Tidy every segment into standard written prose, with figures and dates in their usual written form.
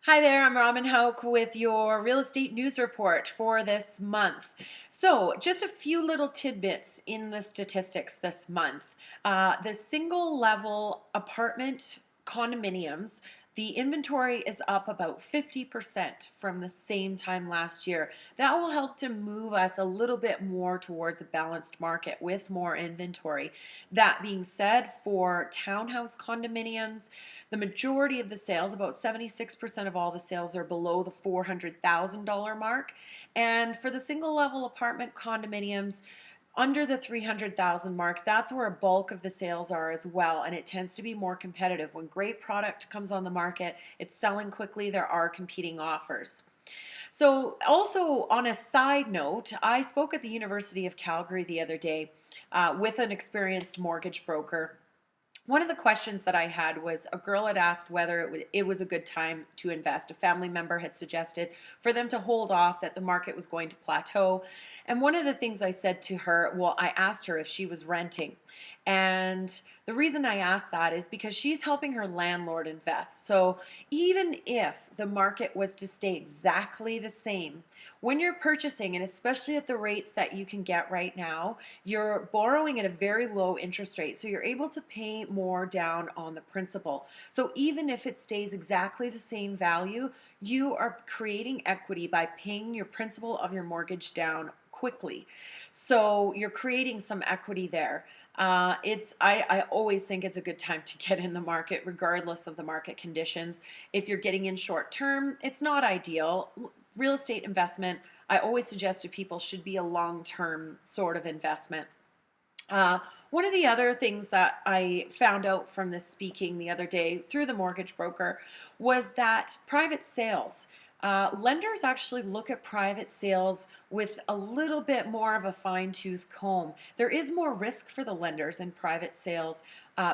Hi there, I'm Robyn with your real estate news report for this month. So, just a few little tidbits in the statistics this month. The single level apartment condominiums, the inventory is up about 50% from the same time last year. That will help to move us a little bit more towards a balanced market with more inventory. That being said, for townhouse condominiums, the majority of the sales, about 76% of all the sales, are below the $400,000 mark. And for the single level apartment condominiums, under the 300,000 mark, that's where a bulk of the sales are as well, and it tends to be more competitive. When great product comes on the market, it's selling quickly, there are competing offers. So, also on a side note, I spoke at the University of Calgary the other day with an experienced mortgage broker. One of the questions that I had was a girl had asked whether it was a good time to invest. A family member had suggested for them to hold off, that the market was going to plateau. And one of the things I said to her, well, I asked her if she was renting. And the reason I asked that is because she's helping her landlord invest. So even if the market was to stay exactly the same, when you're purchasing, and especially at the rates that you can get right now, you're borrowing at a very low interest rate. So you're able to pay more down on the principal. So even if it stays exactly the same value, you are creating equity by paying your principal of your mortgage down quickly. So you're creating some equity there. I always think it's a good time to get in the market, regardless of the market conditions. If you're getting in short term, it's not ideal. Real estate investment, I always suggest to people, should be a long-term sort of investment. Uh, One of the other things that I found out from this speaking the other day through the mortgage broker was that private sales, lenders actually look at private sales with a little bit more of a fine-tooth comb. There is more risk for the lenders in private sales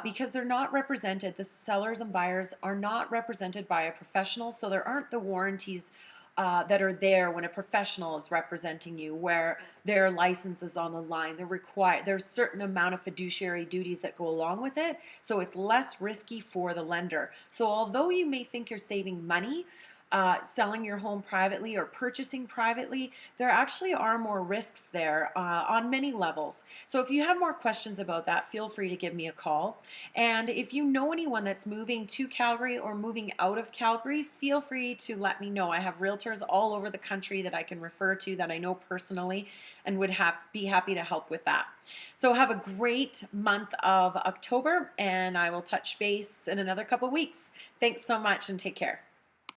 because they're not represented, the sellers and buyers are not represented by a professional, so there aren't the warranties that are there when a professional is representing you, where their license is on the line. They're required. There's a certain amount of fiduciary duties that go along with it, so it's less risky for the lender. So although you may think you're saving money selling your home privately or purchasing privately, there actually are more risks there on many levels. So if you have more questions about that, feel free to give me a call. And if you know anyone that's moving to Calgary or moving out of Calgary, feel free to let me know. I have realtors all over the country that I can refer to, that I know personally, and would be happy to help with that. So have a great month of October, and I will touch base in another couple weeks. Thanks so much, and take care.